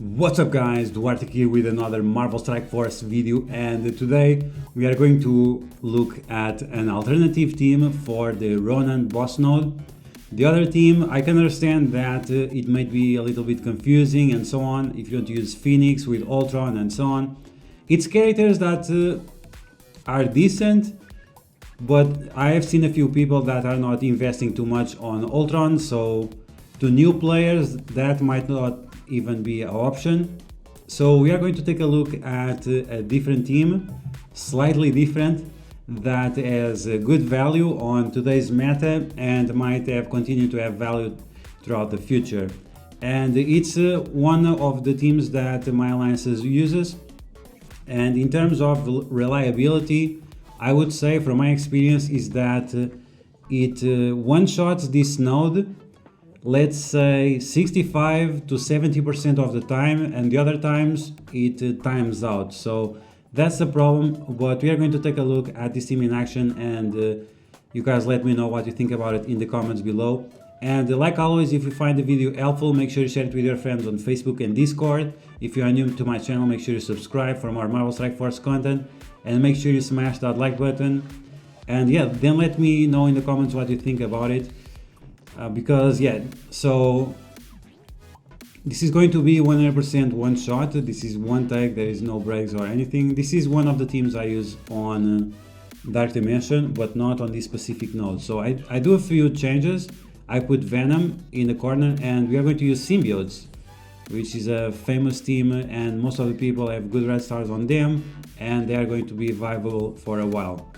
What's up guys, Duarte here with another Marvel Strike Force video, and today we are going to look at an alternative team for the Ronan boss node. The other team, I can understand that it might be a little bit confusing and so on if you want to use Phoenix with Ultron and so on. It's characters that are decent, but I have seen a few people that are not investing too much on Ultron, so to new players that might not even be an option. So we are going to take a look at a different team, slightly different, that has a good value on today's meta and might have continued to have value throughout the future. And it's one of the teams that my alliances uses. And in terms of reliability, I would say from my experience is that it one-shots this node, let's say 65 to 70% of the time, and the other times it times out. So that's the problem, but we are going to take a look at this team in action, and you guys let me know what you think about it in the comments below. And like always, if you find the video helpful, make sure you share it with your friends on Facebook and Discord. If you are new to my channel, make sure you subscribe for more Marvel Strike Force content, and make sure you smash that like button. And yeah, then let me know in the comments what you think about it. Because yeah, so this is going to be 100% one shot. This is one tag, there is no breaks or anything. This is one of the teams I use on Dark Dimension, but not on this specific node. So I do a few changes. I put Venom in the corner, and we are going to use Symbiotes, which is a famous team, and most of the people have good red stars on them, and they are going to be viable for a while.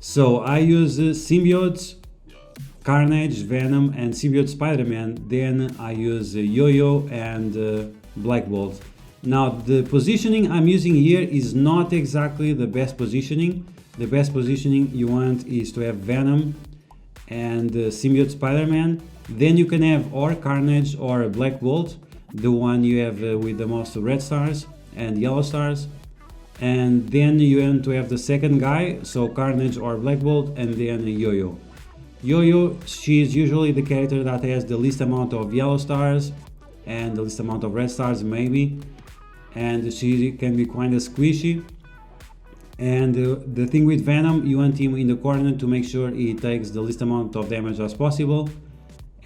So I use Symbiotes, Carnage, Venom, and Symbiote Spider-Man. Then I use Yo-Yo and Black Bolt. Now the positioning I'm using here is not exactly the best positioning. The best positioning you want is to have Venom and Symbiote Spider-Man. Then you can have or Carnage or Black Bolt, the one you have with the most red stars and yellow stars. And then you want to have the second guy, so Carnage or Black Bolt, and then Yo-Yo. Yo-Yo, she is usually the character that has the least amount of yellow stars and the least amount of red stars maybe, and she can be kind of squishy. And the thing with Venom, you want him in the corner to make sure he takes the least amount of damage as possible,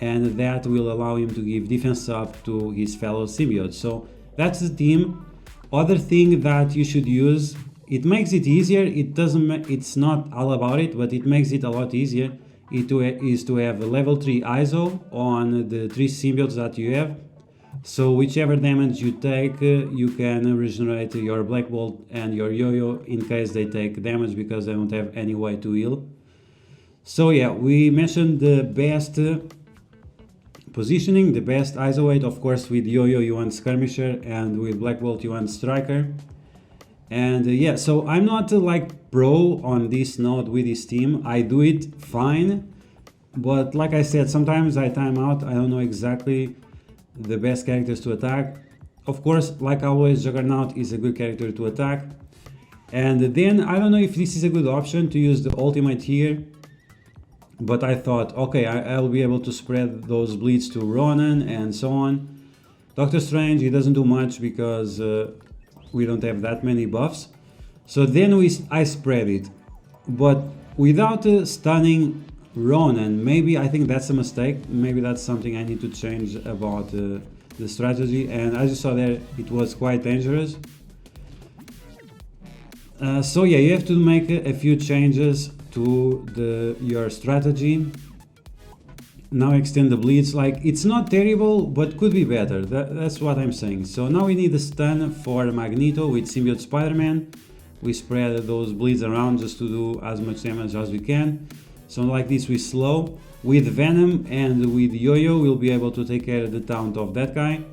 and that will allow him to give defense up to his fellow symbiotes. So that's the team. Other thing that you should use, it makes it easier. It's not all about it, but it makes it a lot easier. Is to have a level 3 ISO on the 3 symbiotes that you have. So whichever damage you take, you can regenerate your Black Bolt and your Yo-Yo in case they take damage, because they don't have any way to heal. So yeah, we mentioned the best positioning, the best ISO weight. Of course, with Yo-Yo you want Skirmisher, and with Black Bolt you want Striker. And yeah, so I'm not like pro on this node with this team. I do it fine, but like I said, sometimes I time out. I don't know exactly the best characters to attack. Of course, like always, Juggernaut is a good character to attack. And then I don't know if this is a good option to use the ultimate here, but I thought, okay, I'll be able to spread those bleeds to Ronan and so on. Doctor Strange, he doesn't do much because we don't have that many buffs. So then I spread it, but without stunning Ronan. Maybe I think that's a mistake. Maybe that's something I need to change about the strategy. And as you saw there, it was quite dangerous. So yeah, you have to make a few changes to your strategy. Now extend the bleeds. Like, it's not terrible, but could be better. That's what I'm saying. So now we need a stun for Magneto with Symbiote Spider-Man. We spread those bleeds around just to do as much damage as we can. So like this we slow. With Venom and with Yo-Yo we'll be able to take care of the taunt of that guy.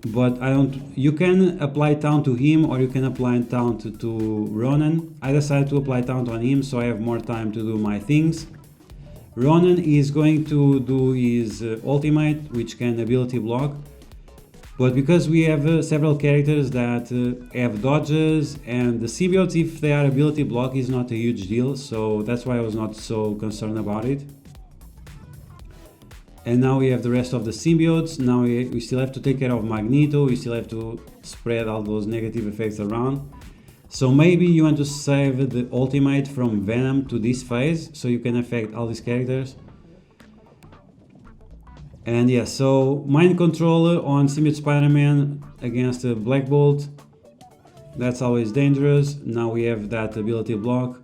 But you can apply taunt to him, or you can apply taunt to Ronan. I decided to apply taunt on him so I have more time to do my things. Ronan is going to do his ultimate, which can ability block. But because we have several characters that have dodges, and the symbiotes, if they are ability block, is not a huge deal. So that's why I was not so concerned about it. And now we have the rest of the symbiotes. Now we still have to take care of Magneto. We still have to spread all those negative effects around. So maybe you want to save the ultimate from Venom to this phase, so you can affect all these characters. And yeah, so mind control on Symbiote Spider-Man against Black Bolt. That's always dangerous. Now we have that ability block,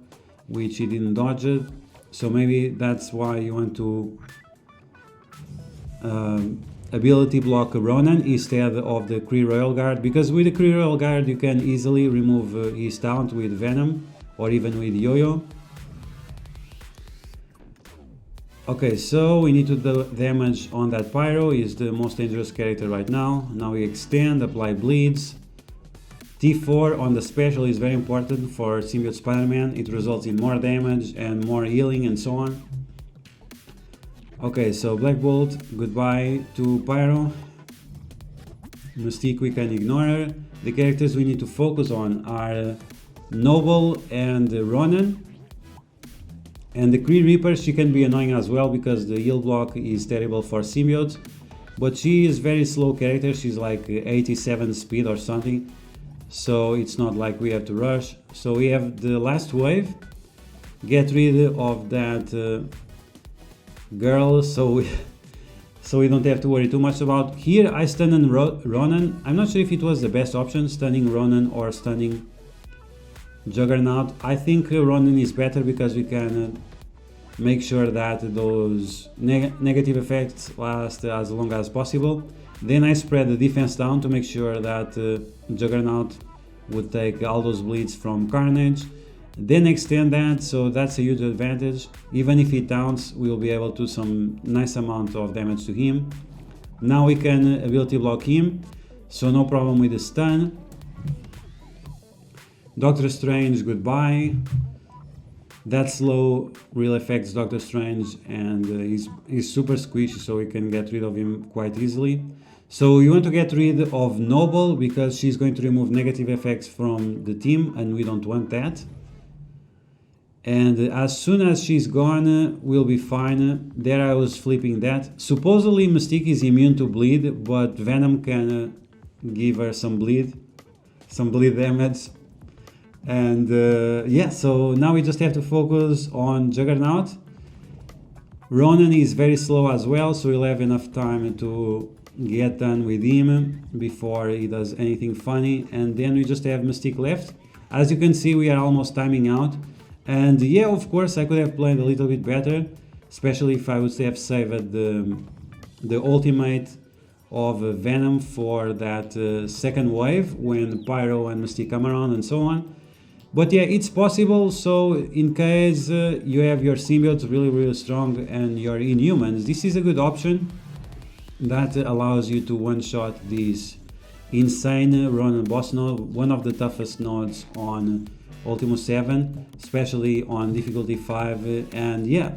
which he didn't dodge it. So maybe that's why you want to ability block Ronan instead of the Kree Royal Guard, because with the Kree Royal Guard you can easily remove his taunt with Venom or even with Yo-Yo. Okay, so we need to do damage on that Pyro. He's the most dangerous character right now. Now we extend, apply bleeds. T4 on the special is very important for Symbiote Spider-Man. It results in more damage and more healing and so on. Okay, so Black Bolt, goodbye to Pyro. Mystique we can ignore her. The characters we need to focus on are Noble and Ronan. And the Kree Reaper, she can be annoying as well because the heal block is terrible for symbiotes. But she is very slow character, she's like 87 speed or something. So it's not like we have to rush. So we have the last wave. Get rid of that girl, so we don't have to worry too much about. Here I stun Ronan. I'm not sure if it was the best option, stunning Ronan or stunning Juggernaut. I think Ronan is better because we can make sure that those negative effects last as long as possible. Then I spread the defense down to make sure that Juggernaut would take all those bleeds from Carnage. Then extend that, so that's a huge advantage. Even if he taunts, we'll be able to do some nice amount of damage to him. Now we can ability block him, so no problem with the stun. Doctor Strange, goodbye. That slow really affects Doctor Strange, and he's super squishy, so we can get rid of him quite easily. So you want to get rid of Noble because she's going to remove negative effects from the team, and we don't want that. And as soon as she's gone, we'll be fine. There I was flipping that. Supposedly Mystique is immune to bleed, but Venom can give her some bleed damage. And yeah, so now we just have to focus on Juggernaut. Ronan is very slow as well, so we'll have enough time to get done with him before he does anything funny. And then we just have Mystique left. As you can see, we are almost timing out. And yeah, of course, I could have played a little bit better, especially if I would have saved the ultimate of Venom for that second wave when Pyro and Mystique come around and so on. But yeah, it's possible. So in case you have your symbiotes really strong and your Inhumans, this is a good option that allows you to one-shot these insane Ronan boss node, one of the toughest nodes on Ultimus 7, especially on difficulty 5, and yeah.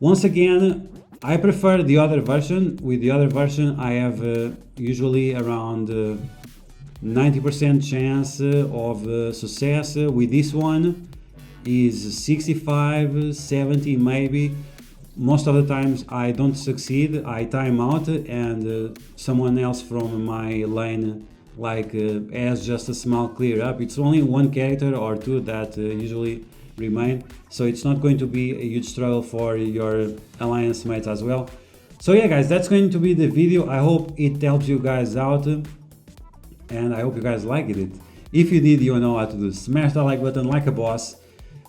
Once again, I prefer the other version. With the other version, I have usually around 90% chance of success. With this one, is 65, 70 maybe. Most of the times I don't succeed, I time out, and someone else from my lane as just a small clear up. It's only one character or two that usually remain, so it's not going to be a huge struggle for your alliance mates as well. So yeah guys, that's going to be the video. I hope it helps you guys out and I hope you guys liked it. If you did, you know how to do. Smash that like button like a boss.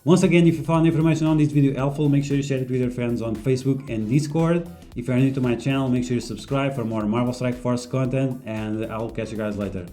Once again, if you found information on this video helpful, make sure you share it with your friends on Facebook and Discord. If you are new to my channel, make sure you subscribe for more Marvel Strike Force content, and I'll catch you guys later.